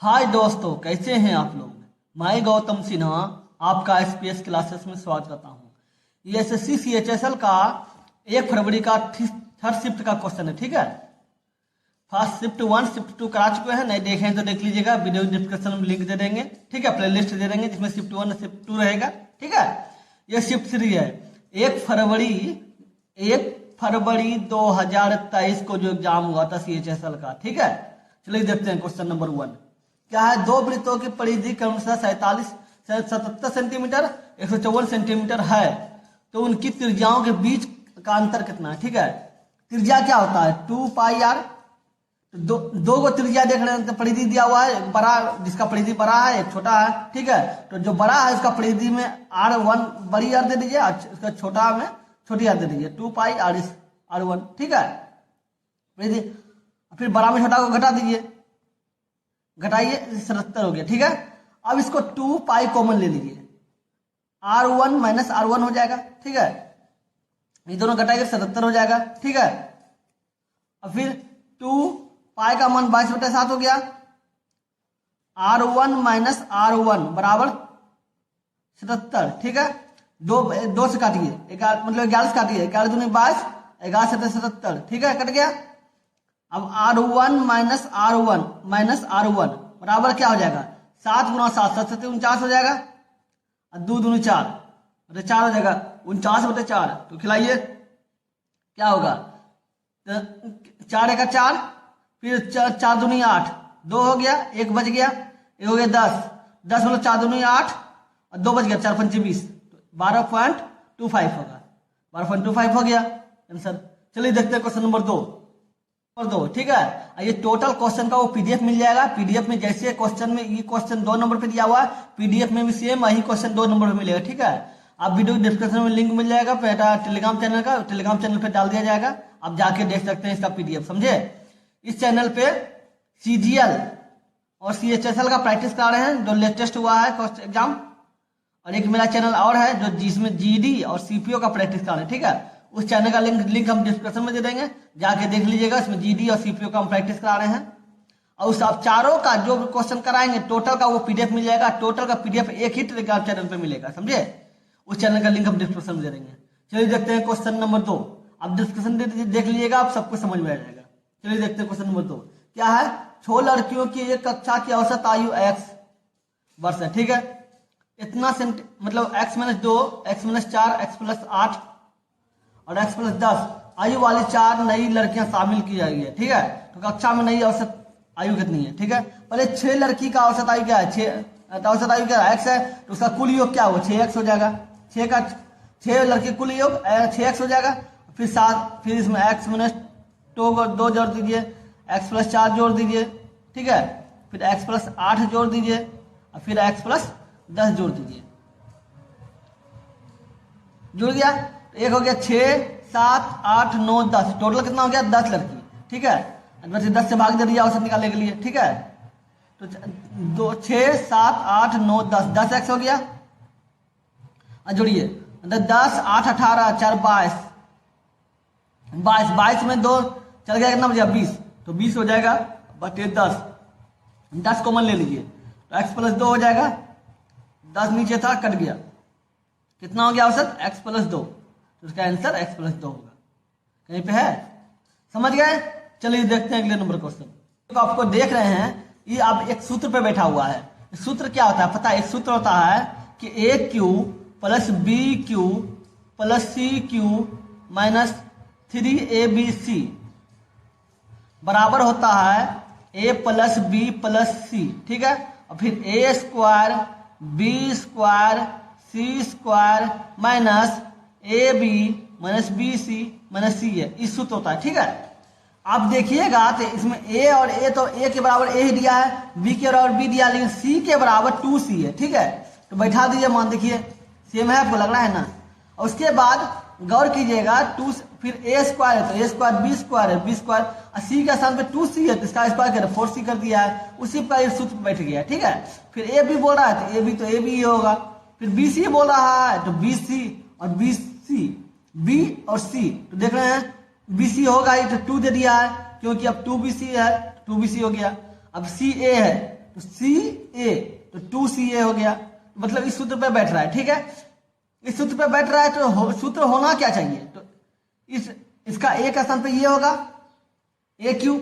हाय दोस्तों, कैसे हैं आप लोग। मैं गौतम सिन्हा आपका एसपीएस क्लासेस में स्वागत करता हूँ। ये एसएससी सीएचएसएल का 1 फरवरी का थर्ड शिफ्ट का क्वेश्चन है। ठीक है, फर्स्ट शिफ्ट 1 शिफ्ट 2 करा चुके हैं, नहीं देखें तो देख लीजिएगा, वीडियो डिस्क्रिप्शन में लिंक दे देंगे। ठीक है, प्ले लिस्ट दे देंगे जिसमें शिफ्ट 1 शिफ्ट 2 रहेगा। ठीक है, ये शिफ्ट 3 है। 1 फरवरी 2023 को जो एग्जाम हुआ था सीएचएसएल का। ठीक है, चलिए देखते हैं क्वेश्चन नंबर 1 क्या है। दो वृत्तों की परिधि क्रमशः 77 सेंटीमीटर 154 सेंटीमीटर है, तो उनकी त्रिज्याओं के बीच का अंतर कितना है। ठीक है, त्रिज्या क्या होता है 2 पाई आर। दो को त्रिज्या देख रहे हैं, तो परिधि दिया हुआ है, बड़ा जिसका परिधि बड़ा है एक छोटा है। ठीक है, तो जो बड़ा है उसका परिधि में R1 बड़ी आर दे दीजिए, उसका छोटा में छोटी आर दे दीजिए, 2 पाई R1। ठीक है, परिधि फिर बड़ा में छोटा को घटा दीजिए, घटाइए 77 हो गया। ठीक है, अब इसको 2 पाई कॉमन ले लीजिए, R1 माइनस R1 हो जाएगा। ठीक है, ये दोनों घटाइए 77 हो जाएगा। ठीक है, अब फिर 2 पाई का मान 22/7 हो गया, R1 माइनस R1 बराबर 77। ठीक है, दो से काटिए, मतलब 11 से काटिए, 11 दूनी 22, 11 से 77। ठीक है, कट गया। अब R1 माइनस R1 बराबर क्या हो जाएगा 7 गुना 7 7 7 49 हो जाएगा, और 2 दूनी 4 मतलब 4 हो जाएगा, 49/4। तो खिलाइए क्या होगा, 4 एक 4, फिर 4 दूनी 8, 2 हो गया, 1 बच गया, 1 हो गया 10 मतलब 4 दूनी 8 और 2 बच गया, 4 पंचे 20, 12.25 होगा, 12.25 हो गया आंसर। चलिए देखते हैं क्वेश्चन नंबर 2। ठीक है, ये टोटल क्वेश्चन का वो पीडीएफ मिल जाएगा। पीडीएफ में जैसे क्वेश्चन में ये क्वेश्चन 2 नंबर पे दिया हुआ है, पीडीएफ में भी सेम यही क्वेश्चन 2 नंबर पे मिलेगा। ठीक है, आप वीडियो डिस्क्रिप्शन में लिंक मिल जाएगा टेलीग्राम चैनल का, टेलीग्राम चैनल पे डाल दिया जाएगा, आप जाके देख सकते हैं इसका पीडीएफ। समझे, इस चैनल पे सीजीएल और सीएचएसएल का प्रैक्टिस करा रहे हैं, जो लेटेस्ट हुआ है एग्जाम, और एक मेरा चैनल और है जो जिसमें जीडी और सीपीओ का प्रैक्टिस करा रहे हैं। ठीक है, उस चैनल का लिंक हम डिस्क्रिप्शन में दे देंगे, जाके देख लीजिएगा। इसमें जीडी और सीपीओ का हम प्रैक्टिस करा रहे हैं, और उस आप चारों का जो क्वेश्चन कराएंगे टोटल का वो पीडीएफ मिल जाएगा। टोटल का पीडीएफ एक ही टेलीग्राम चैनल पे मिलेगा। समझे, उस चैनल का लिंक हम डिस्क्रिप्शन में दे देंगे। चलिए देखते हैं क्वेश्चन नंबर 2। आप डिस्क्रिप्शन देख लीजिएगा, आप सबको समझ में आ जाएगा। चलिए देखते हैं क्वेश्चन नंबर 2 क्या है। 6 लड़कियों की एक कक्षा की औसत आयु x वर्ष है। ठीक है, इतना मतलब x-2, x-4, x+8 और x+10 आयु वाली 4 नई लड़कियां शामिल की जाएगी। ठीक है, तो कक्षा में नई औसत आयु कितनी है। ठीक है, पहले 6 लड़की का औसत आयु क्या है, 6 औसत आयु क्या है x है, तो उसका कुल योग क्या होगा 6x हो जाएगा। 6 लड़की कुल योग 6x हो जाएगा। फिर इसमें x-2 जोड़ दीजिए, x+4 जोड़ दीजिए। ठीक है, फिर x+8 जोड़ दीजिए, और फिर x+10 जोड़ दीजिए। जुड़ गया, एक हो गया 6 7 8 9 10, टोटल कितना हो गया 10 लड़की। ठीक है, 10 से भाग दे दिया औसत निकालने के लिए। ठीक है, तो 6 7 8 9 10, 10x हो गया। जोड़िए 10 8 18 4 22 में 2 चल गया, कितना बचा 20, तो 20 हो जाएगा बटे 10 कॉमन ले लीजिए, तो x+2 हो जाएगा। 10 नीचे था, कट गया, कितना हो गया औसत x+2, तो उसका आंसर x+2 होगा। कहीं पे है, समझ गए। चलिए देखते हैं अगले नंबर क्वेश्चन। तो आपको देख रहे हैं, ये अब एक सूत्र पे बैठा हुआ है। सूत्र क्या होता है पता है, एक सूत्र होता है कि AQ + BQ + CQ - 3ABC बराबर होता है A + B + C। ठीक है, और फिर A² B² C² minus AB - BC - C है, इस सूत्र होता है। ठीक है, आप देखिएगा तो इसमें A और A, तो A के बराबर A ही दिया है, B के बराबर B दिया, लेकिन C के बराबर 2C है। ठीक है, तो बैठा दीजिए, मान देखिए सेम है, आपको लग रहा है ना। और उसके बाद गौर कीजिएगा 2, फिर A² है तो A² B² है, B², और C के स्थान पे 2C है, तो इसका स्क्वायर कर 4C कर दिया है, उसी पर ये सूत्र बैठ गया। ठीक है, फिर AB बोल रहा है तो AB तो AB ही होगा, फिर BC बोल रहा है तो BC और BC, B और C, तो देख रहे हैं BC होगा ही, तो 2 दे दिया है, क्योंकि अब 2BC है, 2BC हो गया। अब CA है तो सी ए, तो 2CA हो गया, मतलब इस सूत्र पे बैठ रहा है। ठीक है, इस सूत्र पे बैठ रहा है तो सूत्र होना क्या चाहिए, तो इसका ए के स्थान पे ये होगा ए क्यू,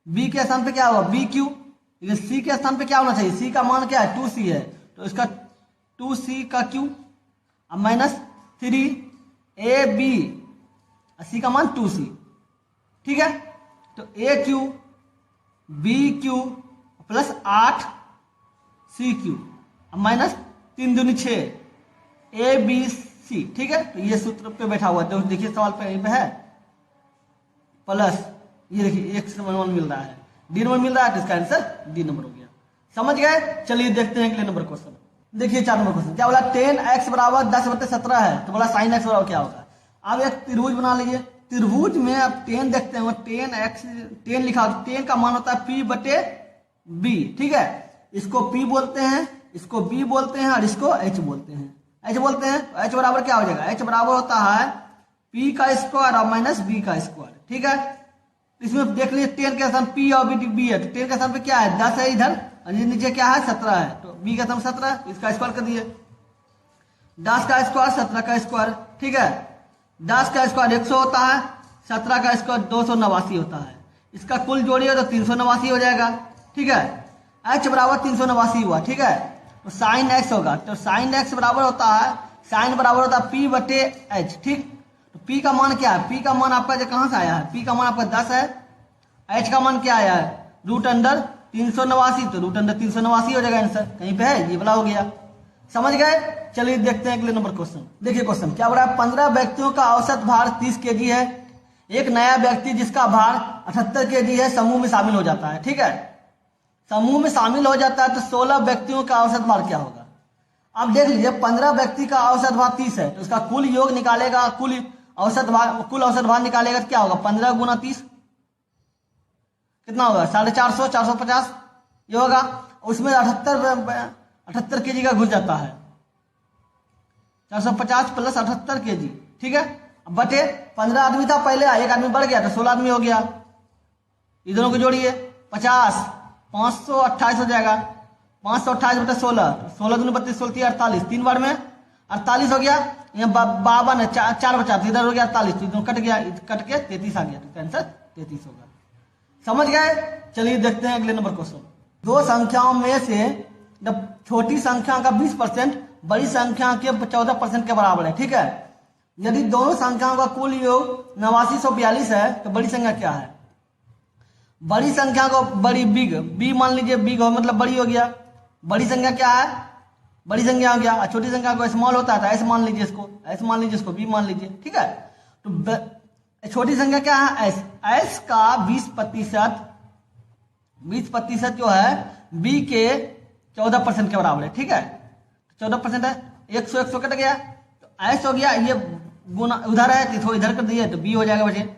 बी के स्थान पे क्या होगा बी क्यू, लेकिन सी के स्थान पे क्या होना चाहिए, सी का मान क्या है 2C है, तो इसका 2C का क्यू अब -3AB, सी का मान 2C। ठीक है, तो a q b q plus 8CQ अब -3 दूनी 6 ABC। ठीक है, तो ये सूत्र पे बैठा हुआ है, तो देखिए सवाल पे यहीं पे है प्लस, ये देखिए x नंबर मिल रहा है, डी नंबर मिल रहा है, तो इसका आंसर डी नंबर हो गया। समझ गए, चलिए देखते हैं अगले नंबर क्वेश्चन। देखिए 4 नंबर क्वेश्चन क्या बोला, 10x बराबर 10/17 है, तो बोला sin x बराबर क्या होगा। अब एक त्रिभुज बना लीजिए, त्रिभुज में अब 10 देखते हैं, 10 लिखा, 10 का मान होता है P/B। ठीक है, इसको P बोलते हैं, इसको B बोलते हैं और इसको H बोलते हैं, H बोलते हैं। तो H बराबर क्या हो जाएगा, H बराबर होता है P का स्क्वायर और -B का स्क्वायर। ठीक है, इसमें देख लीजिए 10 के स्थान P और B है, तो 10 के स्थान पे क्या है 10 है इधर, और नीचे क्या है 17 है, तो B का स्थान 17, इसका स्क्वायर कर दिए, 10 का स्क्वायर 17 का स्क्वायर। ठीक है, 10 का स्क्वायर 100 होता है, 17 का स्क्वायर 289 होता है, इसका कुल जोड़िए तो 389 हो जाएगा। ठीक है, H बराबर 389 हुआ। ठीक है, तो sin x होगा, तो sin x बराबर होता है, sin बराबर होता है P/H। ठीक, तो P का मान क्या है, P का मान आपका कहाँ से आया है, P का मान आपका 10 है, H का मान क्या आया है √389, तो √389 हो जाएगा आंसर, कहीं पे है ये वाला हो गया। समझ गए, चलिए देखते हैं अगले नंबर क्वेश्चन। देखिए क्वेश्चन क्या बोला, 15 व्यक्तियों का औसत भार 30 kg है, एक नया व्यक्ति जिसका भार 78 kg है समूह में शामिल हो जाता है। ठीक है, समूह में शामिल हो जाता है तो 16 व्यक्तियों का औसत भार क्या होगा। अब देख लीजिए 15 व्यक्ति का औसत भार 30 है, तो उसका कुल योग निकालेगा, कुल औसत भार निकालेगा तो क्या होगा 15 गुना 30 कितना होगा 450, 450 ये होगा। उसमें 78 kg का घुस जाता है, 450 प्लस 78 kg। ठीक है, अब बटे 15 आदमी था पहले, एक आदमी बढ़ गया तो 16 आदमी हो गया, ये दोनों को जोड़िए 50, 528 हो जाएगा, 528 बटे 16, 16 दूनी 32, 16 48, 3 बार में 48 हो गया, यहाँ 52 है, 4 बचा तो इधर हो गया 48, तो कट गया, कट के 33 आ गया, तो आंसर 33 होगा। समझ गए, चलिए देखते हैं अगले नंबर क्वेश्चन। दो संख्याओं में से जब छोटी संख्या का 20% बड़ी संख्या के 14% के बराबर है। ठीक है, यदि दोनों संख्याओं का कुल योग 8942 है तो बड़ी संख्या क्या है। बड़ी संख्या को बड़ी बी मान लीजिए, बिग हो मतलब बड़ी हो गया, बड़ी संख्या क्या है बड़ी संख्या हो गया, छोटी संख्या को स्मॉल होता है, ऐसे मान लीजिए इसको, ऐसे मान लीजिए इसको, बी मान लीजिए। ठीक है, तो छोटी संख्या क्या है एस, एस का 20% जो है बी के 14% के बराबर है। ठीक है, 14% है, 100 कट गया तो एस हो गया, ये गुना उधर है तो इधर कर दिए तो बी हो जाएगा बचे,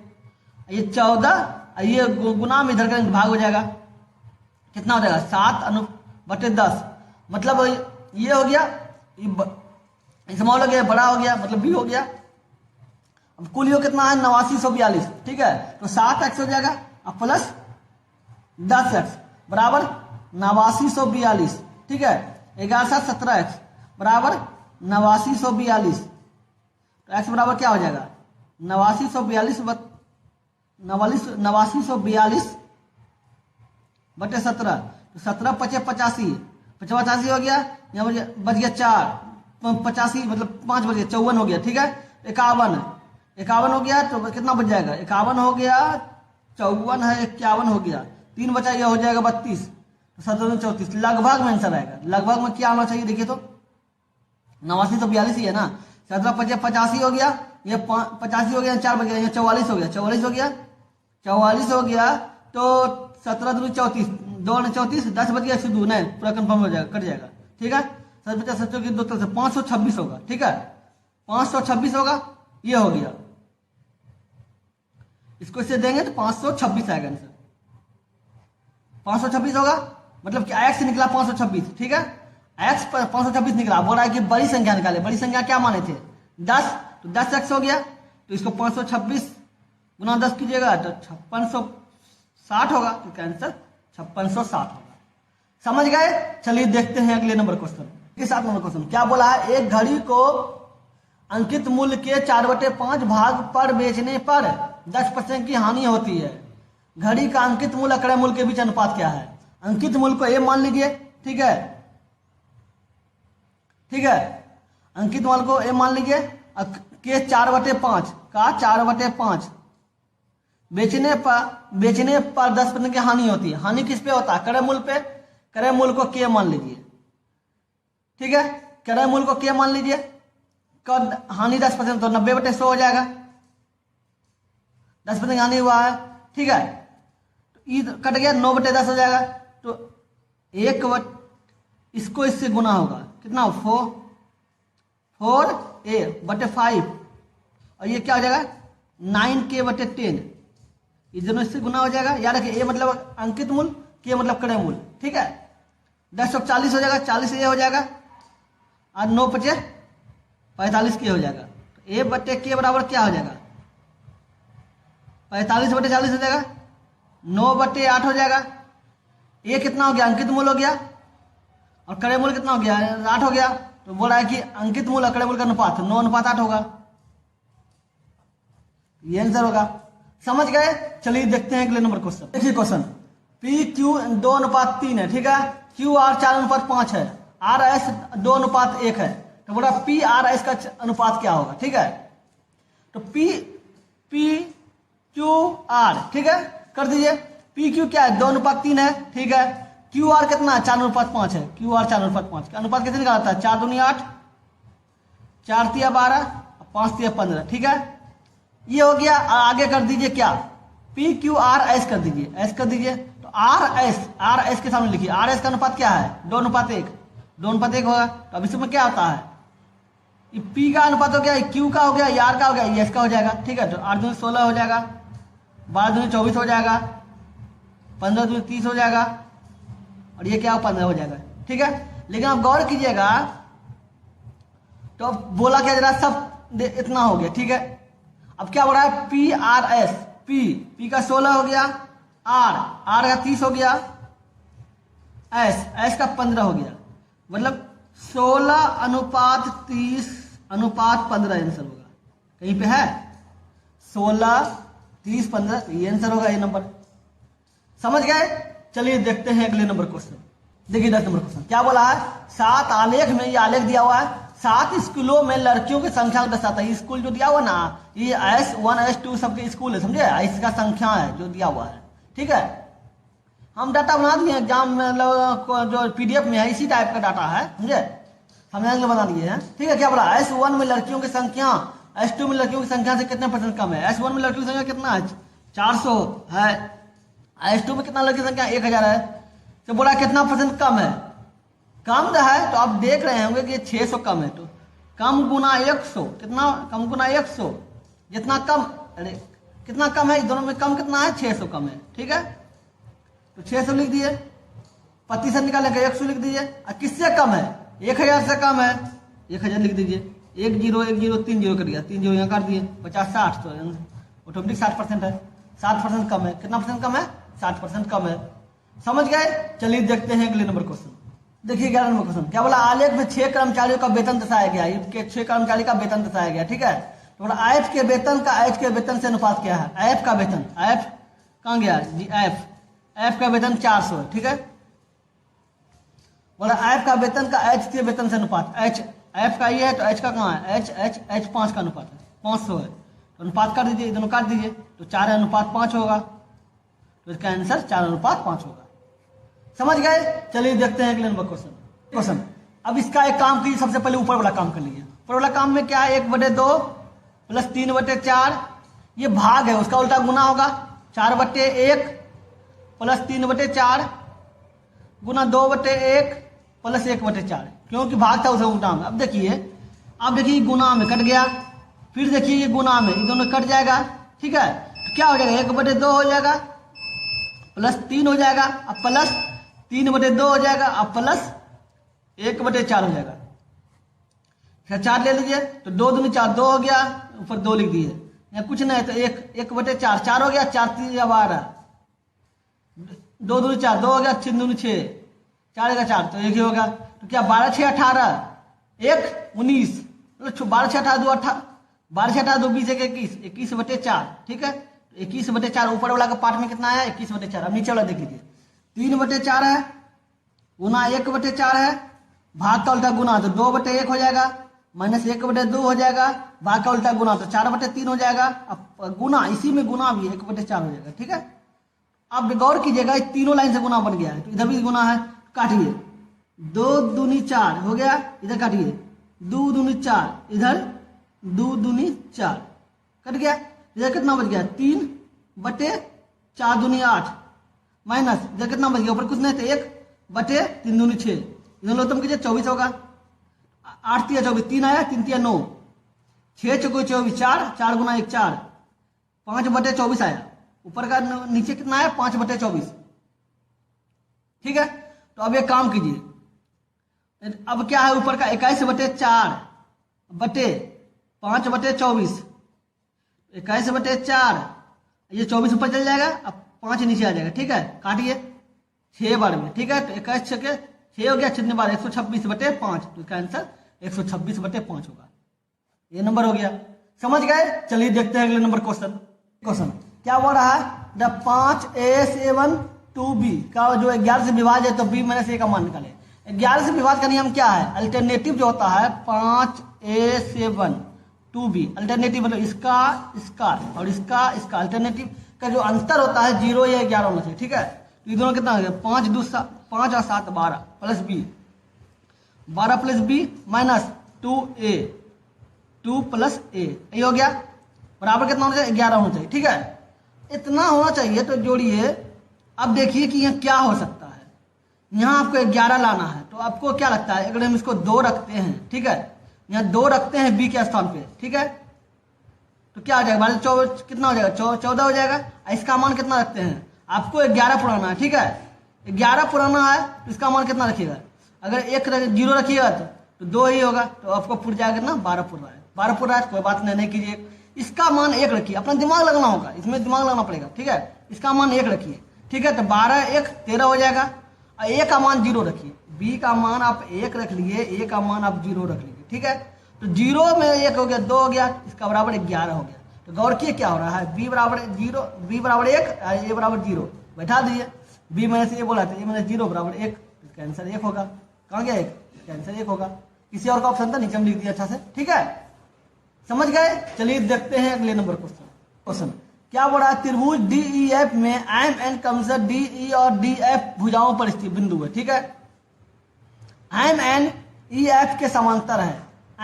ये 14 ये गुना में इधर करेंगे भाग हो जाएगा, कितना हो जाएगा 7/10, मतलब ये हो गया, स्मॉल हो गया, बड़ा हो गया मतलब बी हो गया। अब कुल योग कितना है 8942। ठीक है, तो 7x हो जाएगा अब प्लस 10x बराबर 8942। ठीक है, 11 17x बराबर 8942, तो x बराबर क्या हो जाएगा 8942 बटे 17, तो 17 × 5 = 85 हो गया, यहाँ बच गया 4, 85 मतलब 5 बच गया 54 हो गया। ठीक है, 51 हो गया, तो कितना बच जाएगा 51 हो गया, 54 है 51 हो गया, 3 बचा, यह हो जाएगा 32, तो 17 34 लगभग में आंसर आएगा। लगभग में क्या आना चाहिए देखिए तो 8942 ही है ना, 17 × 5 = 85 हो गया, ये 85 हो गया, 4 बच गया, यहाँ 44 हो गया, 44 हो गया, तो 17 दूनी 34, 2 ने 34, 10 बच गया, शुद्ध नहीं पूरा कंफर्म हो जाएगा, कट जाएगा। ठीक है, 7 50 7 की 2 तरफ से 526 होगा। ठीक है, 526 होगा, ये हो गया, इसको इससे देंगे तो 526 आएगा आंसर, 526 होगा, मतलब कि x निकला 526। ठीक है, x पर 526 निकला, बोल रहा है कि बड़ी संख्या निकाले, बड़ी संख्या क्या माने थे 10, तो 10x हो गया, तो इसको 526 गुना 10 कीजिएगा तो 5660 होगा, तो आंसर 5660 होगा। समझ गए? चलिए देखते हैं अगले नंबर क्वेश्चन के साथ। नंबर क्वेश्चन क्या बोला है, एक घड़ी को अंकित मूल्य के 4/5 भाग पर बेचने पर 10% की हानि होती है। घड़ी का अंकित मूल्य अक्रय मूल्य के बीच अनुपात क्या है? अंकित मूल्य को ए मान लीजिए, ठीक है, ठीक है, अंकित मूल्य को ए मान लीजिए के 4/5 का 4/5 बेचने पर 10% की हानि होती है। हानि किस पे होता है? क्रय मूल्य पे। क्रय मूल्य को के मान लीजिए, ठीक है, क्रय मूल्य को के मान लीजिए, कब हानि 10% तो 90/100 हो जाएगा। 10% हानि हुआ है, ठीक है, तो कट गया, 9/10 हो जाएगा। तो इसको इससे गुना होगा, कितना? 4a/5 और ये क्या हो जाएगा? 9k/10। ये दोनों इससे गुना हो जाएगा। याद रखिए, ए मतलब अंकित मूल्य, के मतलब क्रय मूल्य, ठीक है। 10 और 40 हो जाएगा, 40 ये हो जाएगा और 9×5 = 45 के हो जाएगा। तो a/k बराबर क्या हो जाएगा? 45/40 हो जाएगा, 9/8 हो जाएगा। ये कितना हो गया? अंकित मूल्य हो गया, और क्रय मूल्य कितना हो गया? 8 हो गया। तो बोल रहा है कि अंकित मूल्य और क्रय मूल्य का अनुपात 9:8 होगा। ये आंसर होगा। समझ गए? चलिए देखते हैं अगले नंबर क्वेश्चन। देखिए क्वेश्चन, PQ 2:3 है, ठीक है, QR 4:5 है, RS 2:1 है। तो बोला PRS का अनुपात क्या होगा? ठीक है, तो PQR, ठीक है, कर दीजिए। PQ क्या है? 2:3 है, ठीक है। QR कितना है? 4:5 है। QR 4:5 का अनुपात कितने का आता है? 4 दूनी 8, 4 तिया 12, 5 तिया 15, ठीक है। ये हो गया। आगे कर दीजिए क्या? PQRS कर दीजिए, S कर दीजिए। तो RS के सामने लिखिए। RS का अनुपात क्या है? 2:1, 2:1 होगा। तो अब इसमें क्या होता है? ये P का अनुपात हो गया, Q का हो गया, R का हो गया, S का हो जाएगा, ठीक है। तो 8 दूनी 16 हो जाएगा, 12 दूनी 24 हो जाएगा, 15 दूनी 30 हो जाएगा, और ये क्या 15 हो जाएगा, ठीक है। लेकिन आप गौर कीजिएगा, तो अब बोला क्या जरा, सब इतना हो गया, ठीक है। अब क्या हो रहा है? PRS, P का 16 हो गया, R का 30 हो गया, S का 15 हो गया, मतलब 16:30:15 आंसर होगा। कहीं पे है 16:30:15, ये आंसर होगा, ये नंबर। समझ गए? चलिए देखते हैं अगले नंबर क्वेश्चन। देखिए 10 नंबर क्वेश्चन क्या बोला है? 7 आलेख में, ये आलेख दिया हुआ है, 7 स्कूलों में लड़कियों की संख्या दर्शाता है। स्कूल जो दिया हुआ ना, ये S1 S2 सबके स्कूल है, समझे, इसका संख्या है जो दिया हुआ है, ठीक है। हम डाटा बना दिए एग्जाम में, मतलब जो PDF में है, इसी टाइप का डाटा है, समझे, हमने बना दिए हैं, ठीक है। क्या बोला? S1 में लड़कियों की संख्या S2 में लड़कियों की संख्या से कितने % कम है? S1 में लड़कियों की संख्या कितना है? 400 है। S2 में कितना लड़की संख्या? 1000 है। तो बोला कितना % कम है? कम है। तो आप देख रहे होंगे कि 600 कम है। तो कम गुना 100, कितना? कम गुना 100, जितना कम, अरे कितना कम है? दोनों में कम कितना है? 600 कम है, ठीक है। तो 600 लिख दिए, प्रतिशत निकालेंगे 100 लिख दीजिए। और किससे कम है? 1000 से कम है, 1000 लिख दीजिए। 1 0 1 0 3 0 कर दिया, 3 0 यहाँ कर दिए, 50 60, तो ऑटोमेटिक 60% है। 60% कम है। कितना % कम है? 60% कम है। समझ गए? चलिए देखते हैं अगले नंबर क्वेश्चन। देखिए 11 नंबर क्वेश्चन क्या बोला? आलेख में 6 कर्मचारियों का वेतन दर्शाया गया, ये 6 कर्मचारी का वेतन दर्शाया गया, ठीक है। तो बोला F के वेतन का H के वेतन से अनुपात क्या है? F का वेतन, F कहाँ गया जी? F का वेतन 400 है, ठीक है। बोला F का वेतन का H के वेतन से अनुपात, F का ये है तो H का कहाँ है? H 5 का अनुपात है, 500 है। तो अनुपात कर दीजिए, दोनों काट दीजिए, तो 4:5 होगा। तो इसका आंसर 4:5 होगा। समझ गए? चलिए देखते हैं अगले नंबर क्वेश्चन। अब इसका एक काम कीजिए, सबसे पहले ऊपर वाला काम कर लीजिए। ऊपर वाला काम में क्या है? 1/2 प्लस 3/4, ये भाग है, उसका उल्टा गुना होगा। 4/1 प्लस 3/4 गुना 2/1 प्लस 1/4, क्योंकि भाग था उसे उल्टा में। अब देखिए गुना में कट गया, फिर देखिए ये गुना में, ये दोनों कट जाएगा, ठीक है। तो क्या हो जाएगा? 1/2 हो जाएगा, प्लस 3 हो जाएगा, अब प्लस 3/2 हो जाएगा, अब प्लस 1/4 हो जाएगा। फिर 4 ले लीजिए, तो 2 दूनी 4, 2 हो गया, ऊपर 2 लिख दिए, या कुछ नहीं तो 1/4, 4 हो गया, 4 3 12, 2 दूनी 4, 2 हो गया, 3 दूनी 6, 4 का 4 तो एक ही होगा। तो क्या 12 6 18 1 19 मतलब 12 6 18 2 18 12 6 18 2 20 1 21 21/4 ठीक है। 21/4 ऊपर वाला का पार्ट में कितना आया 21/4। अब नीचे वाला देख लीजिए 3/4 है गुना 1/4 है भाग का उल्टा गुना तो 2/1 हो जाएगा माइनस 1/2 हो जाएगा भाग का उल्टा गुना तो 4/3 हो जाएगा। अब गुना इसी में गुना भी 1/4 हो जाएगा ठीक है। अब गौर कीजिएगा तीनों लाइन से गुना बन गया है तो इधर भी गुना है काटिए 2 दूनी 4 हो गया इधर काटिए 2 दूनी 4 इधर 2 दूनी 4 कट गया। इधर कितना बच गया 3/4 दूनी 8 माइनस इधर कितना बच गया ऊपर कुछ नहीं थे 1/3 दूनी 6 इधर लोतम कीजिए 24 होगा 8 3 24 3 आया 3 3 9 6 चौको 24 4 4 गुना 1 4 5/24 आया ऊपर का नीचे कितना आया 5/24 ठीक है। तो अब एक काम कीजिए अब क्या है ऊपर का 21/4 बटे 5/24 21/4 ये 24 ऊपर चल जाएगा अब 5 नीचे आ जाएगा ठीक है। काटिए 6 बार में ठीक है तो 21 6 हो गया 6 बार 126/5 तो इसका आंसर 126/5 होगा। ये नंबर हो गया समझ गए। चलिए देखते हैं अगले नंबर क्वेश्चन क्या बोल रहा है द 5a7 2b का जो 11 से विभाज्य है तो b - a का मान निकाले। 11 से विभाज्य का नियम क्या है अल्टरनेटिव जो होता है 5a7 2b अल्टरनेटिव मतलब इसका और इसका अल्टरनेटिव का जो अंतर होता है 0 या 11 होना चाहिए ठीक है। तो ये दोनों कितना हो गया 5 और 7 12 plus b 12 plus b minus 2a 2 plus a ये हो गया बराबर कितना होना चाहिए 11 होना चाहिए ठीक है। इतना होना चाहिए तो जोड़िए। अब देखिए कि यहाँ क्या हो सकता है यहाँ आपको 11 लाना है तो आपको क्या लगता है अगर हम इसको 2 रखते हैं ठीक है यहाँ 2 रखते हैं b के स्थान पे ठीक है तो क्या हो जाएगा 24 कितना हो जाएगा 14 हो जाएगा। इसका मान कितना रखते हैं आपको 11 पुराना है ठीक है 11 पुराना है तो इसका मान कितना रखिएगा अगर 0 रखिएगा तो 2 ही होगा तो आपको पुर जाएगा ना 12 पुर रहा है 12 पुर रहा है कोई बात नहीं कीजिए। इसका मान 1 रखिए अपना दिमाग लगाना होगा इसमें दिमाग लगाना पड़ेगा ठीक है। इसका मान 1 रखिए ठीक है तो 12 1 13 हो जाएगा और a का मान 0 रखिए b का मान आप 1 रख लिए a का मान आप 0 रख लीजिए ठीक है। तो 0 में 1 हो गया 2 हो गया इसका बराबर 11 हो गया। तो गौर किए क्या हो रहा है b बराबर 0 b बराबर 1 a बराबर 0 बैठा दीजिए b माइनस a बोला तो a माइनस 0 बराबर 1 इसका आंसर 1 होगा। कहाँ गया 1 इसका आंसर 1 होगा। किसी और का ऑप्शन था नीचे हम लिख दिया अच्छा से ठीक है समझ गए। चलिए देखते हैं अगले नंबर क्वेश्चन क्या बोल रहा है त्रिभुज DEF में MN क्रमशः DE और DF भुजाओं पर स्थित बिंदु है ठीक है। MN EF के समांतर है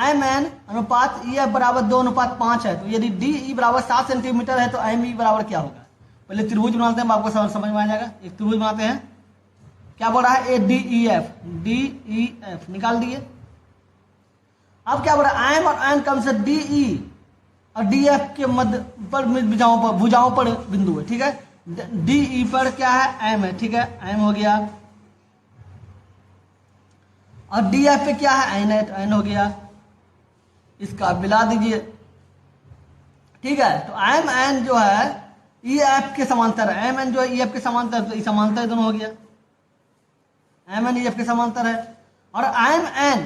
MN अनुपात EF बराबर 2:5 है तो यदि DE बराबर 7 सेंटीमीटर है तो ME बराबर क्या होगा। पहले त्रिभुज बनाते हैं आपको समझ में आ जाएगा। एक त्रिभुज बनाते हैं क्या बोल रहा है DEF निकाल दिए। अब क्या बोल रहा है M और N क्रमशः DE और DF के मध्य पर भुजाओं पर बिंदु है ठीक है। DE पर क्या है M है ठीक है M हो गया और DF पे क्या है N है तो N हो गया। इसका मिला दीजिए ठीक है। तो MN जो है EF के समांतर है MN जो है EF के समांतर तो समांतर दोनों हो गया MN EF के समांतर है। और MN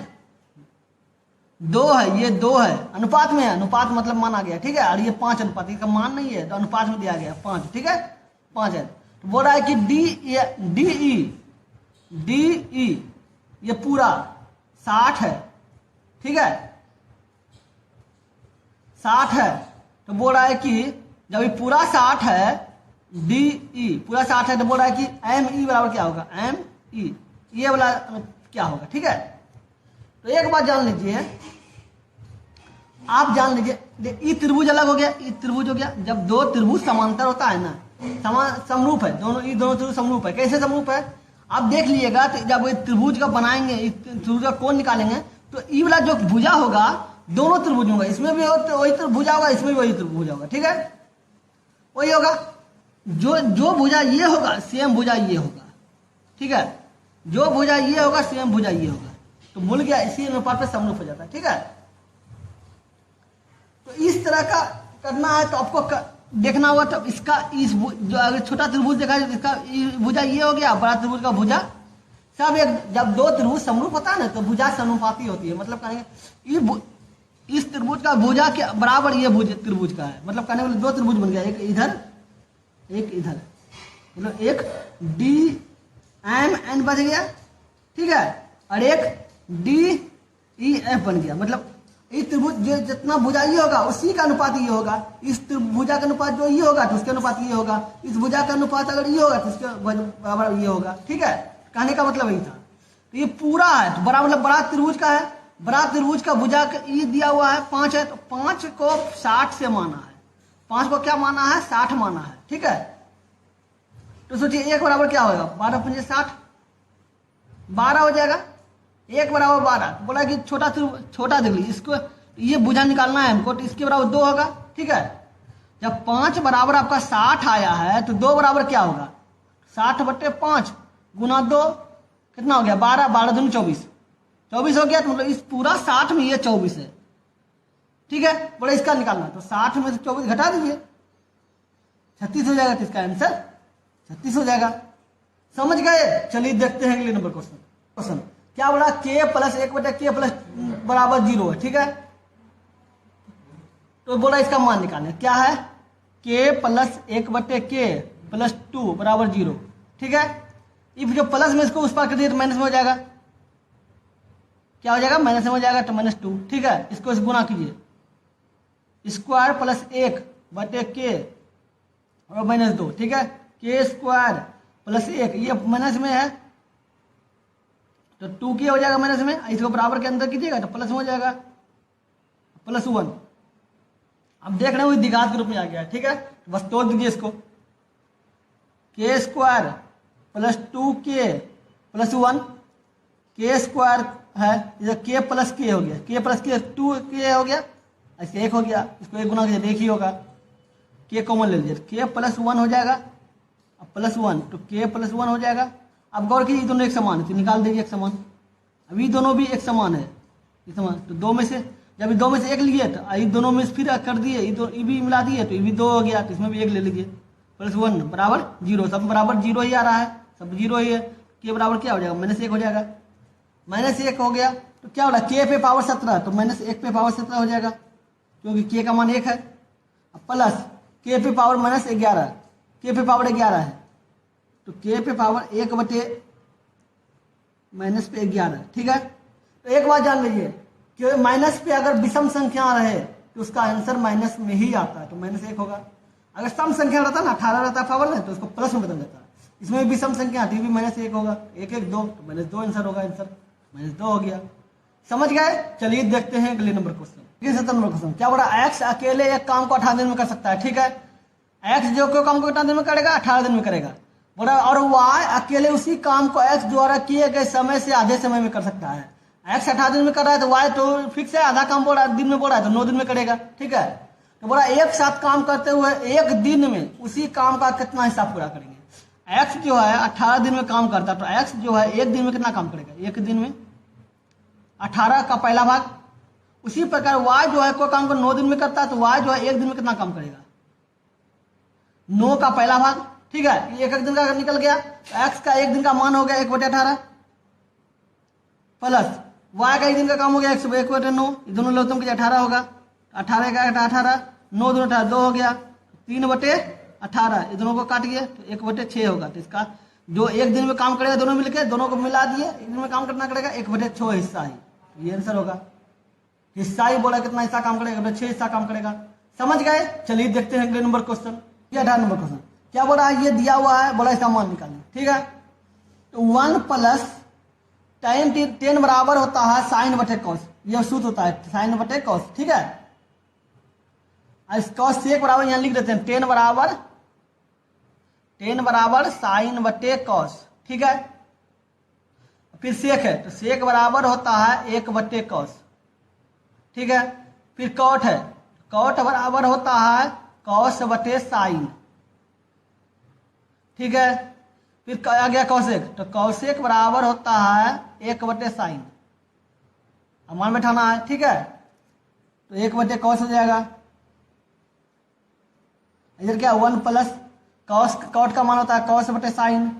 2 है ये 2 है अनुपात में है अनुपात मतलब मान आ गया ठीक है। और ये 5 अनुपात इसका मान नहीं है तो अनुपात में दिया गया 5 ठीक है 5 है। तो बोल रहा है कि DE ये पूरा 60 है ठीक है 60 है। तो बोल रहा है कि जब ये पूरा 60 है DE पूरा 60 है तो बोल रहा है कि ME बराबर क्या होगा ME ये वाला क्या होगा ठीक है। तो एक बात जान लीजिए आप जान लीजिए ई त्रिभुज अलग हो गया ई त्रिभुज हो गया। जब 2 त्रिभुज समांतर होता है ना समरूप है दोनों त्रिभुज समरूप है। कैसे समरूप है आप देख लीजिएगा। तो जब त्रिभुज का बनाएंगे त्रिभुज का कोण निकालेंगे तो ई वाला जो भुजा होगा दोनों त्रिभुज होगा इसमें भी वही त्रिभुजा होगा इसमें भी वही त्रिभुजा होगा ठीक है वही होगा। जो भुजा ये होगा सेम भुजा ये होगा ठीक है। जो भुजा ये होगा सेम भुजा ये होगा तो भूल गया इसी अनुपात पे समरूप हो जाता है ठीक है। तो इस तरह का करना है तो आपको देखना होगा। तो इसका इस जो अगर छोटा त्रिभुज देखा है इसका भुजा ये हो गया बड़ा त्रिभुज का भुजा सब एक, जब दो त्रिभुज समरूप होता है ना तो भुजा समानुपाती होती है। मतलब कहेंगे इस त्रिभुज का भुजा के बराबर ये भुज त्रिभुज का है। मतलब कहने वाले दो त्रिभुज बन गया, एक इधर एक इधर, मतलब एक डी एम एन बच गया, ठीक है, और एक डी ई एफ बन गया। मतलब इस त्रिभुज जो जितना भुजा ये होगा उसी का अनुपात ये होगा, इस भुजा का अनुपात जो ये होगा तो उसके अनुपात ये होगा, इस भुजा का अनुपात अगर ये होगा तो उसके बराबर ये होगा, ठीक है। कहने का मतलब यही था। तो ये पूरा है तो बड़ा, मतलब बड़ा त्रिभुज का है, बड़ा त्रिभुज का भुजा ये दिया हुआ है 5 है, तो 5 को 60 से माना है, 5 को क्या माना है, 60 माना है, ठीक है। तो सोचिए एक बराबर क्या होगा, 12 पंजे 60, 12 हो जाएगा, एक बराबर 12। बोला कि छोटा देख लीजिए, इसको ये भुजा निकालना है हमको, तो इसके बराबर 2 होगा, ठीक है। जब 5 बराबर आपका 60 आया है तो 2 बराबर क्या होगा, 60/5 गुना 2 कितना हो गया, 12, 12 दूनी 24, 24 हो गया। तो मतलब इस पूरा 60 में ये 24 है, ठीक है। बोले इसका निकालना, तो 60 में से 24 घटा दीजिए, 36 हो जाएगा। तो इसका आंसर 36 हो जाएगा। समझ गए। चलिए देखते हैं अगले नंबर क्वेश्चन। क्या बोला, k प्लस 1/k प्लस बराबर 0 है, ठीक है। तो बोला इसका मान निकालना, क्या है, k प्लस 1/k प्लस 2 बराबर 0, ठीक है। इफ जो प्लस में इसको उस पार कर दिए तो माइनस में हो जाएगा, क्या हो जाएगा, माइनस में हो जाएगा, तो -2, ठीक है। इसको इस गुना कीजिए, स्क्वायर प्लस 1/k और -2, ठीक है। k स्क्वायर प्लस 1 ये माइनस में है तो 2k हो जाएगा माइनस में, इसको बराबर के अंदर कीजिएगा तो प्लस में हो जाएगा, +1। अब देख रहे हो द्विघात के रूप में आ गया, ठीक है। बस तोड़ दीजिए इसको, k square plus 2k plus 1, k square है, k प्लस k हो गया, k प्लस k 2k हो गया, ऐसे 1 हो गया, इसको 1 गुना कीजिए, 1 ही होगा, k कॉमन ले लीजिए, k प्लस 1 हो जाएगा, अब +1 तो k प्लस 1 हो जाएगा। अब गौर कीजिए दोनों एक समान है तो निकाल दीजिए एक समान, अभी दोनों भी एक समान है, ये समान, तो 2 में से जब 2 में से 1 लिए तो ये दोनों में से फिर कर दिए, ये भी मिला दिए तो ये भी 2 हो गया, तो इसमें भी 1 ले लीजिए, +1 बराबर 0, सब बराबर 0 ही आ रहा है, सब 0 ही है। के बराबर क्या हो जाएगा, -1 हो जाएगा, -1 हो गया तो क्या हो रहा है, k पे पावर 17 तो -1 पे पावर 17 हो जाएगा, क्योंकि k का मान 1 है। अब प्लस k पे पावर -11, k पे पावर 11 है तो k पे पावर 1/-11, ठीक है। तो एक बात जान लीजिए कि माइनस पे अगर विषम संख्या रहे तो उसका आंसर माइनस में ही आता है, तो -1 होगा। अगर सम संख्या रहता ना, 18 रहता पावर में, तो उसको प्लस में बदल देता है। इसमें भी विषम संख्या आती, भी -1 होगा, 1 1 2 तो -2 आंसर होगा, आंसर -2 हो गया। समझ गए। चलिए देखते हैं अगले नंबर क्वेश्चन। 17 नंबर क्वेश्चन, क्या बोला, एक्स अकेले एक काम को 18 दिन में कर सकता है, ठीक है। एक्स जो कोई काम को 18 दिन में करेगा, 18 दिन में करेगा, बोला, और वाई अकेले उसी काम को एक्स द्वारा किए गए समय से आधे समय में कर सकता है। एक्स 18 दिन में कर रहा है तो वाई तो फिक्स है, आधा काम बोल रहा है, दिन में बोल रहा है तो 9 दिन में करेगा, ठीक है। तो बोला एक साथ काम करते हुए एक दिन में उसी काम का कितना हिस्सा पूरा करेंगे। एक्स जो है 18 दिन में काम करता है तो एक्स जो है एक दिन में कितना काम करेगा, एक दिन में 18 का पहला भाग। उसी प्रकार वाई जो है कोई काम को 9 दिन में करता है तो वाई जो है एक दिन में कितना काम करेगा, 9 का पहला भाग, ठीक है। एक दिन का निकल गया तो एक्स का एक दिन का मान हो गया 1/18 प्लस वाई का एक दिन का काम हो गया 1/9, दोनों लौतम के 18 होगा, 18 का 18, 9 दूनी 18, 2 हो गया, 3/18, ये दोनों को काट गया तो 1/6 होगा। तो इसका जो एक दिन में काम करेगा दोनों मिलकर, दोनों को मिला दिए, एक दिन में काम करना करेगा 1/6 हिस्सा ही, तो ये आंसर होगा। हिस्सा ही बोला कितना हिस्सा काम करेगा, 6 हिस्सा काम करेगा। समझ गए। चलिए देखते हैं अगले नंबर क्वेश्चन, 18 नंबर क्वेश्चन। क्या बोला, ये दिया हुआ है, बोला इसका मान निकालना, ठीक है। तो 1 + tan बराबर होता है sin/cos, यह सूत्र होता है sin/cos, ठीक है। इस cos सेक बराबर यहाँ लिख देते हैं, tan बराबर sin/cos, ठीक है। फिर सेक है तो सेक बराबर होता है 1/cos, ठीक है। फिर cot है, cot बराबर होता है cos/sin, ठीक है। फिर आ गया कौशिक, तो कौशिक बराबर होता है 1/sin, अब मान बैठाना है, ठीक है। तो 1/cos हो जाएगा। इधर क्या 1 + cos, cot का मान होता है cos/sin,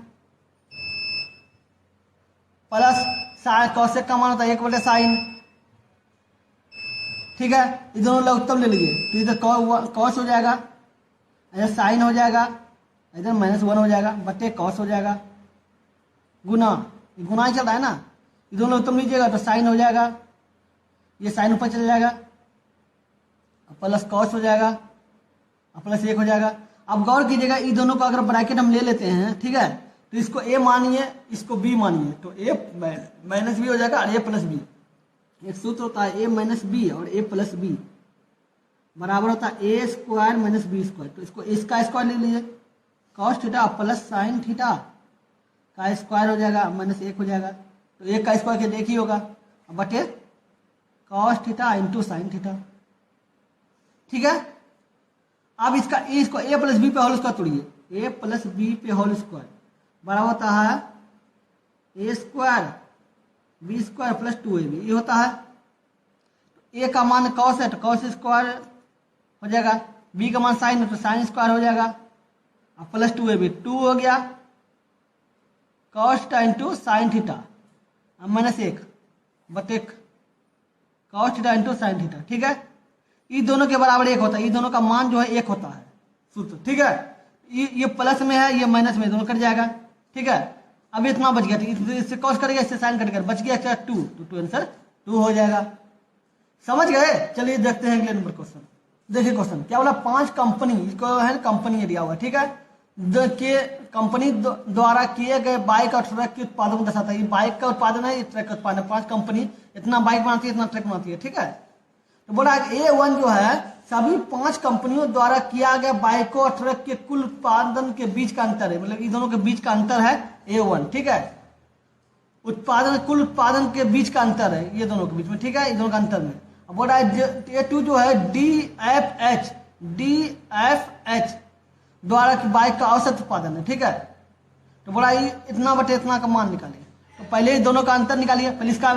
प्लस साइन, कौशिक का मान होता है 1/sin, ठीक है। ये दोनों लघुत्तम ले लीजिए, तो इधर कॉस हो जाएगा, इधर साइन हो जाएगा, इधर -1 हो जाएगा, बटे कॉस हो जाएगा, गुना, ये गुना ही चल रहा है ना, ये दोनों लघुत्तम लीजिएगा तो साइन हो जाएगा, ये साइन ऊपर चल जाएगा, प्लस कॉस हो जाएगा, प्लस 1 हो जाएगा। अब गौर कीजिएगा, ये दोनों को अगर ब्रैकेट हम ले लेते हैं, ठीक है, तो इसको a मानिए, इसको b मानिए, तो a माइनस बी हो जाएगा और a प्लस बी। एक सूत्र होता है a माइनस बी और a प्लस बी बराबर होता है a square minus B square. तो इसको इसका स्क्वायर ले लीजिए, cos theta plus sine theta का स्क्वायर हो जाएगा, -1 हो जाएगा, तो 1 का स्क्वायर के एक ही होगा, बटे cos theta into sine theta, ठीक है। अब इसको a प्लस बी पे होल स्क्वायर तोड़िए, a प्लस बी पे होल स्क्वायर बराबर होता है a square b square plus 2ab, ये होता है। a का मान कॉस है तो कॉस स्क्वायर हो जाएगा, b का मान साइन है तो साइन स्क्वायर हो जाएगा, और प्लस 2ab, 2 हो गया cos theta into sine theta, -1 बटे cos theta into sine theta, ठीक है। ये दोनों के बराबर 1 होता है, ये दोनों का मान जो है 1 होता है सूत्र, ठीक है। ये प्लस में है, ये माइनस में, दोनों कट जाएगा, ठीक है। अब इतना बच गया, इससे कॉस कटेगा, इससे साइन कटेगा, बच गया क्या 2, तो 2 आंसर 2 हो जाएगा। समझ गए? चलिए देखते हैं अगले नंबर क्वेश्चन। देखिए क्वेश्चन क्या बोला, 5 कंपनी, इसको है कंपनी दिया हुआ, ठीक है, के कंपनी द्वारा किए गए बाइक और ट्रक के उत्पादन को दर्शाता है। ये बाइक का उत्पादन है, ये ट्रक का उत्पादन है। 5 कंपनी इतना बाइक बनाती है, इतना ट्रक बनाती है, ठीक है। तो बोला A1 जो है सभी 5 कंपनियों द्वारा किया गया बाइकों और ट्रक के कुल उत्पादन के बीच का अंतर है, मतलब इन दोनों के बीच का अंतर है A1, ठीक है। उत्पादन, कुल उत्पादन के बीच का अंतर है ये दोनों के बीच में, ठीक है, इन दोनों का अंतर में। अब बोला A2 जो है DFH द्वारा की बाइक का औसत उत्पादन है, ठीक है। तो बोला इतना बटे इतना का मान निकालिए, तो पहले दोनों का अंतर निकालिए। पहले इसका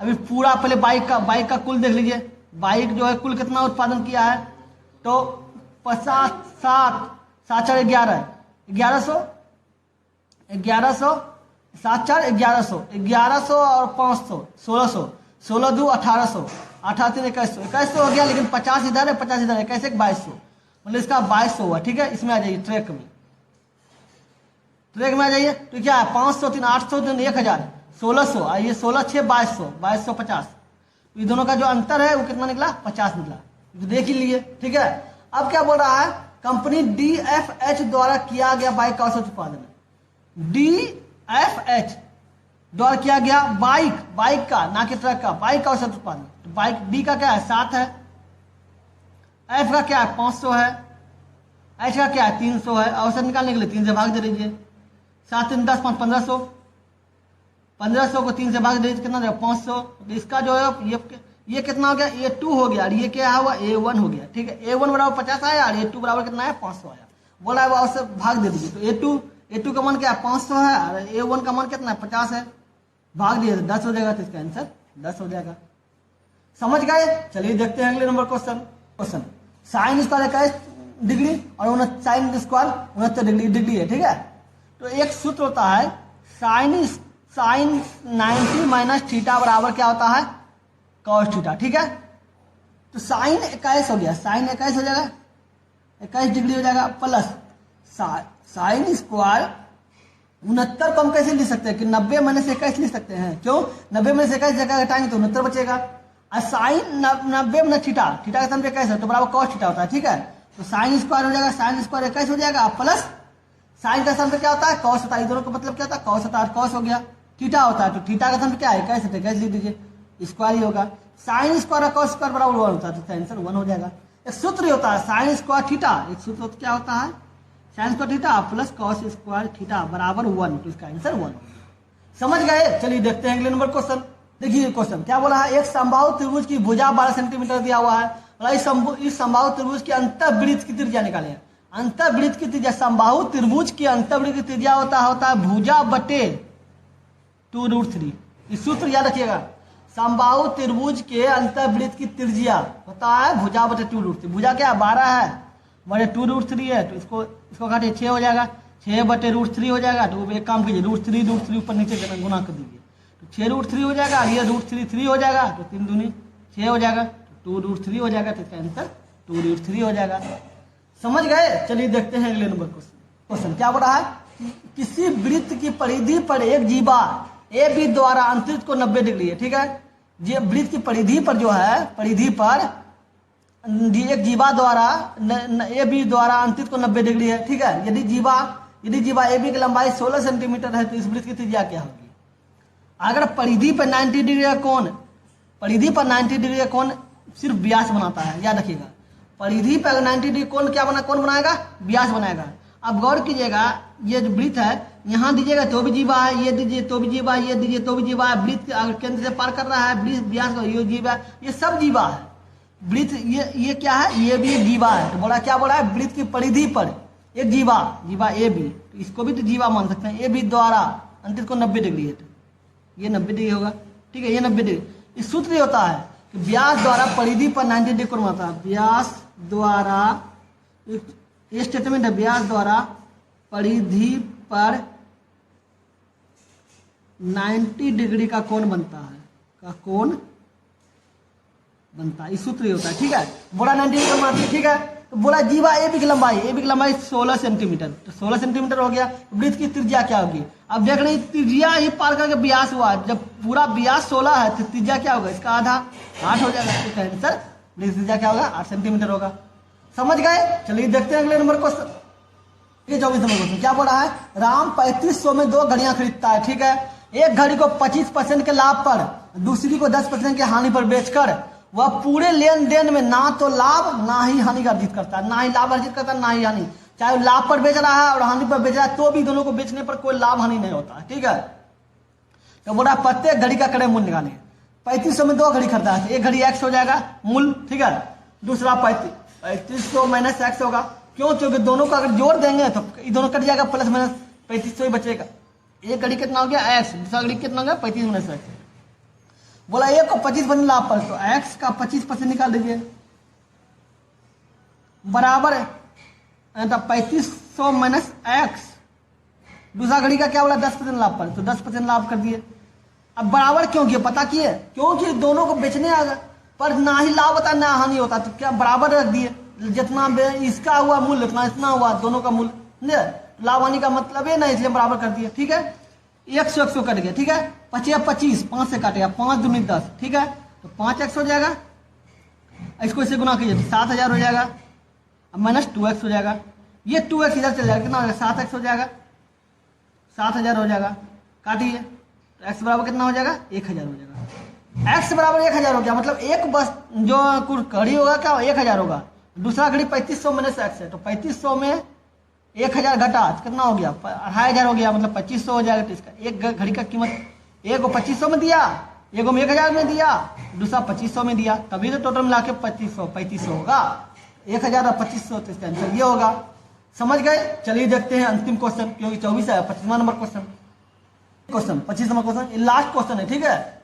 अभी पूरा पहले बाइक का कुल देख लीजिए, बाइक जो है कुल कितना उत्पादन किया है, तो 50 7 7 4 11 1100 7 4 1100 और 500 1600 16 2 1800 18 3 2100 हो गया, लेकिन 50 इधर है 50 इधर है, कैसे 2200, मतलब इसका 2200 हुआ, ठीक है। इसमें आ जाइए ट्रैक में आ जाइए, तो क्या है 500 3 800 3 1000 1600, आइए 16 6 2200 2250, ये दोनों का जो अंतर है वो कितना निकला, 50 निकला, तो देख ही लिए, ठीक है। अब क्या बोल रहा है, कंपनी DFH द्वारा किया गया बाइक का औसत उत्पादन है। DFH द्वारा किया गया बाइक का, ना कि ट्रक का, बाइक का औसत उत्पादन। तो बाइक D का क्या है 7 है, F का क्या है 500 है, H का क्या है 300 है। औसत निकालने के लिए 3 से भाग दे दीजिए, 7 3 10 5 1500, 1500 को 3 से भाग दे दीजिए, कितना देगा 500। तो इसका जो है ये कितना हो गया, A2 हो गया, और ये क्या हुआ A1 हो गया, ठीक है। A1 बराबर 50 आया और A2 बराबर कितना है 500 आया। बोला है वो औसत भाग दे दीजिए, तो A2 का मान क्या है 500 है और A1 का मान कितना है 50 है, भाग दिए तो 10 हो जाएगा, तो इसका आंसर 10 हो जाएगा। समझ गए? चलिए देखते हैं अगले number question. Sine square 21 degree और साइन स्क्वायर 69 डिग्री है, ठीक है। तो एक सूत्र होता है साइन 90 माइनस थीटा बराबर क्या होता है कॉस थीटा, ठीक है। तो साइन 21 हो गया, साइन 21 हो जाएगा 21 डिग्री हो जाएगा, प्लस साइन स्क्वायर 69 को हम कैसे लिख सकते हैं कि 90 माइनस 21 लिख सकते हैं, क्यों 90 माइनस 21 जगह घटाएंगे तो 69 बचेगा। और साइन 90 माइनस थीटा का सम 21 है तो बराबर कॉस थीटा होता है, ठीक है। तो साइन स्क्वायर हो जाएगा, साइन स्क्वायर 21 हो जाएगा, प्लस साइन का सम क्या होता है कॉस होता है, दोनों का मतलब क्या होता है कॉस होता है, कॉस हो गया। थीटा होता है तो थीटा का सम क्या है 21 है, 21 लिख दीजिए, स्क्वायर ही होगा। साइन स्क्वायर और कॉस स्क्वायर बराबर 1 होता है, तो आंसर 1 हो जाएगा। एक सूत्र होता है साइन स्क्वायर थीटा, एक सूत्र क्या होता है sine square theta plus cos square theta बराबर 1, तो इसका आंसर 1। समझ गए? चलिए देखते हैं अगले नंबर क्वेश्चन। देखिए क्वेश्चन क्या बोला है, एक समबाहु त्रिभुज की भुजा 12 सेंटीमीटर दिया हुआ है, इस समबाहु त्रिभुज की अंतःवृत्त की त्रिज्या निकाले। अंतःवृत्त की त्रिज्या, समबाहु त्रिभुज की अंतःवृत्त की त्रिज्या होता है भुजा बटे 2√3। इस सूत्र याद रखिएगा, समबाहु त्रिभुज के अंतःवृत्त की त्रिज्या होता है भुजा बटे 2√3। भुजा क्या 12 है बटे 2√3 है, तो इसको काटिए 6 हो जाएगा, 6 बटे √3 हो जाएगा। तो एक काम कीजिए √3 ऊपर नीचे गुना कर दीजिए, तो 6√3 हो जाएगा, और ये √3 हो जाएगा, तो 3 दूनी 6 हो जाएगा, 2√3 हो जाएगा, तो इसका आंसर 2√3 हो जाएगा। समझ गए? चलिए देखते हैं अगले नंबर क्वेश्चन। क्या बोल रहा है? किसी वृत्त की परिधि पर एक जीवा ए बी द्वारा अंतरिक्ष को 90 डिग्री है, ठीक है। ये वृत्त की परिधि पर जो है, परिधि पर एक जीवा द्वारा ए बी द्वारा अंतरिक्ष को 90 डिग्री है, ठीक है। यदि जीवा ए बी की लंबाई 16 सेंटीमीटर है तो इस वृत्त की त्रिज्या क्या होगी? अगर परिधि पर 90 डिग्री का कोण, परिधि पर 90 डिग्री का कोण सिर्फ व्यास बनाता है, याद रखिएगा। परिधि पर अगर 90 डिग्री कोण कौन बनाएगा? व्यास बनाएगा। अब गौर कीजिएगा, ये जो वृत्त है यहाँ दीजिएगा तो भी जीवा है, ये दीजिए तो भी जीवा है, ये दीजिए तो भी जीवा है। वृत्त अगर केंद्र से पार कर रहा है, व्यास ये जीवा है, ये सब जीवा है। वृत्त ये क्या है? ये भी एक जीवा है। तो बोला क्या बोला है? वृत्त की परिधि पर एक जीवा ए बी, तो इसको भी तो जीवा मान सकते हैं। ए बी द्वारा अंतरिक्ष को 90 डिग्री है, तो ये 90 डिग्री होगा, ठीक है। ये 90 डिग्री इस सूत्र ये होता है कि व्यास द्वारा परिधि पर 90 डिग्री कोण बनता है। व्यास द्वारा, ये स्टेटमेंट है, व्यास द्वारा परिधि पर 90 डिग्री का कोण बनता है, इस सूत्र ये होता है, ठीक है। बोला 90 डिग्री बनाती है, ठीक है। तो बोला जीवा ए बी की लंबाई 16 सेंटीमीटर, तो 16 सेंटीमीटर हो गया। वृत्त की त्रिज्या क्या होगी? अब देख रहे हैं त्रिज्या ही पार करके व्यास हुआ, जब पूरा व्यास 16 है तो त्रिज्या क्या होगा? इसका आधा 8 हो जाएगा। इसका आंसर त्रिज्या क्या होगा? 8 सेंटीमीटर होगा। समझ गए? चलिए देखते हैं अगले नंबर क्वेश्चन। ये 24 नंबर क्वेश्चन क्या बोला है? राम 3500 में 2 घड़ियां खरीदता है, ठीक है। एक घड़ी को 25% के लाभ पर, दूसरी को 10% के हानि पर बेचकर वह पूरे लेन देन में ना तो लाभ ना ही हानि अर्जित करता है, ना ही लाभ अर्जित करता है ना ही हानि। चाहे लाभ पर बेच रहा है और हानि पर बेच रहा है तो भी दोनों को बेचने पर कोई लाभ हानि नहीं होता है, ठीक है। तो बोला प्रत्येक घड़ी का क्रय मूल्य निकालें। 3500 में 2 घड़ी खरीदा है, एक घड़ी x हो जाएगा मूल्य, ठीक है। दूसरा 3500 माइनस x होगा, क्यों? क्योंकि दोनों को अगर जोड़ देंगे तो ये दोनों कट जाएगा, प्लस माइनस 3500 ही बचेगा। एक घड़ी कितना हो गया? x, दूसरा घड़ी कितना हो गया? 35 माइनस x। बोला एक को 25% लाभ पर, तो x का 25% निकाल दीजिए, बराबर 3500 माइनस x। दूसरा घड़ी का क्या बोला? 10% लाभ पर, तो 10% लाभ कर दिए। अब बराबर क्यों किया? पता किए? क्योंकि दोनों को बेचने पर ना ही लाभ होता ना हानि होता, तो क्या बराबर रख दिए। जितना इसका हुआ मूल्य उतना इसना हुआ, दोनों का मूल्य, लाभ हानि का मतलब है ना, इसलिए बराबर कर दिए, ठीक है। 100 कट गया, ठीक है। 25 5 से काटेगा, 5 दूनी 10, ठीक है। तो 5x हो जाएगा, इसको इससे गुना कीजिए तो 7000 हो जाएगा, अब माइनस 2x हो जाएगा। ये 2x इधर चल जाएगा, कितना हो जाएगा? 7x हो जाएगा, 7000 हो जाएगा। काटिए तो x बराबर कितना हो जाएगा? 1000 हो जाएगा। x बराबर 1000 हो गया, मतलब एक बस जो घड़ी होगा क्या? 1000 होगा। दूसरा घड़ी 3500 माइनस x है, तो 3500 में 1000 घटा कितना हो गया? 2500 हो गया, मतलब 2500 हो जाएगा। तो इसका एक घड़ी का कीमत, एक को 2500 में दिया, एक को 1000 में दिया, दूसरा 2500 में दिया, तभी तो टोटल मिला के 3500 होगा। 1000 और 2500, तो इसका आंसर ये होगा। समझ गए? चलिए देखते हैं अंतिम क्वेश्चन, क्योंकि 24 है। 25वां number question 25 number question last question है, ठीक है।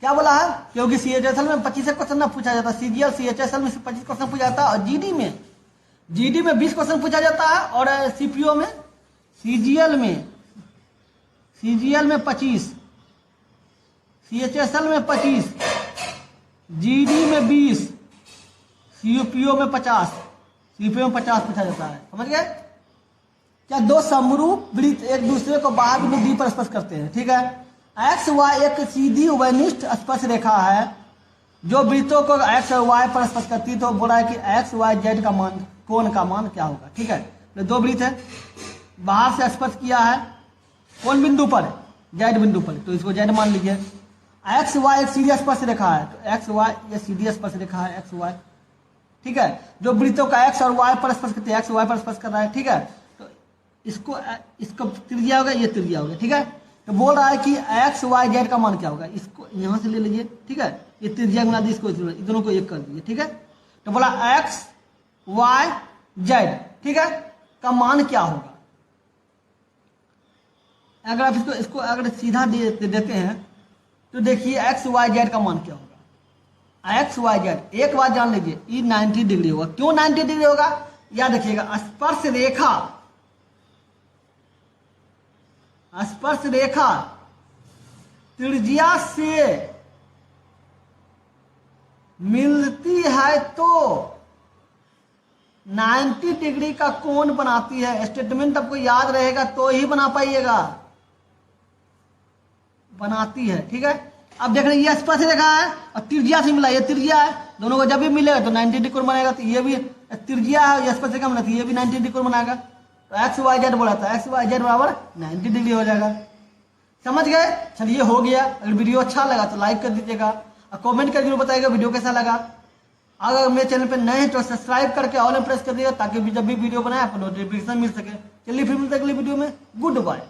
क्या बोला है? क्योंकि CHSL में 25 क्वेश्चन ना पूछा जाता, CGL CHSL में 25 क्वेश्चन पूछा जाता है, और GD में 20 क्वेश्चन पूछा जाता है, और CPO में CGL में 25, CHSL में 25, GD में 20, CPO में 50, CPO में 50 पूछा जाता है। समझ गए? क्या दो समरूप वृत्त एक दूसरे को बाहर बिंदु D पर स्पर्श करते हैं, ठीक है। एक्स वाई एक सीधी उभयनिष्ठ स्पर्श रेखा है जो वृत्तों को एक्स और वाई पर स्पर्श करती है। तो बोला है कि एक्स वाई जेड का मान, कोण का मान क्या होगा, ठीक है। तो 2 वृत्त है, बाहर से स्पर्श किया है कौन बिंदु पर? जेड बिंदु पर, तो इसको जेड मान लीजिए। एक्स वाई एक सीधी स्पर्श रेखा है, तो एक्स वाई ये सीधी स्पर्श रेखा है, एक्स वाई, ठीक है। जो वृत्तों का एक्स और वाई पर स्पर्श करते हैं, एक्स वाई पर स्पर्श कर रहा है, ठीक है। तो इसको त्रिज्या होगा, ये त्रिज्या होगा, ठीक है। तो बोल रहा है कि एक्स वाई जेड का मान क्या होगा, इसको यहां से ले लीजिए, ठीक है। ये त्रिज्या मिला दी, इसको दोनों को एक कर दीजिए, ठीक है। तो बोला एक्स वाई जेड, ठीक है, का मान क्या होगा। अगर आप इसको अगर सीधा देते हैं तो देखिए एक्स वाई जेड का मान क्या होगा। एक्स वाई जेड एक बात जान लीजिए, ये 90 डिग्री होगा। क्यों 90 डिग्री होगा? याद रखिएगा, स्पर्श रेखा त्रिज्या से मिलती है तो 90 डिग्री का कोण बनाती है। स्टेटमेंट आपको याद रहेगा तो ही बना पाइएगा, बनाती है। ठीक है, अब देख रहे हैं ये स्पर्श रेखा है और त्रिज्या से मिला, ये त्रिज्या है, दोनों को जब भी मिलेगा तो 90 डिग्री कोण बनेगा। तो ये भी त्रिज्या है, ये स्पर्श रेखा मिला, तो ये भी 90 डिग्री कोण बनाएगा। तो एक्स वाई जेड बोला था, एक्स वाई जेड बराबर 90 डिग्री हो जाएगा। समझ गए? चलिए हो गया। अगर वीडियो अच्छा लगा तो लाइक कर दीजिएगा और कमेंट करके जरूर बताइएगा वीडियो कैसा लगा। अगर मेरे चैनल पे नए हैं तो सब्सक्राइब करके ऑल में प्रेस कर दीजिएगा ताकि जब भी वीडियो बनाए आपको नोटिफिकेशन मिल सके। चलिए फिर मिलते हैं अगली वीडियो में। Good bye.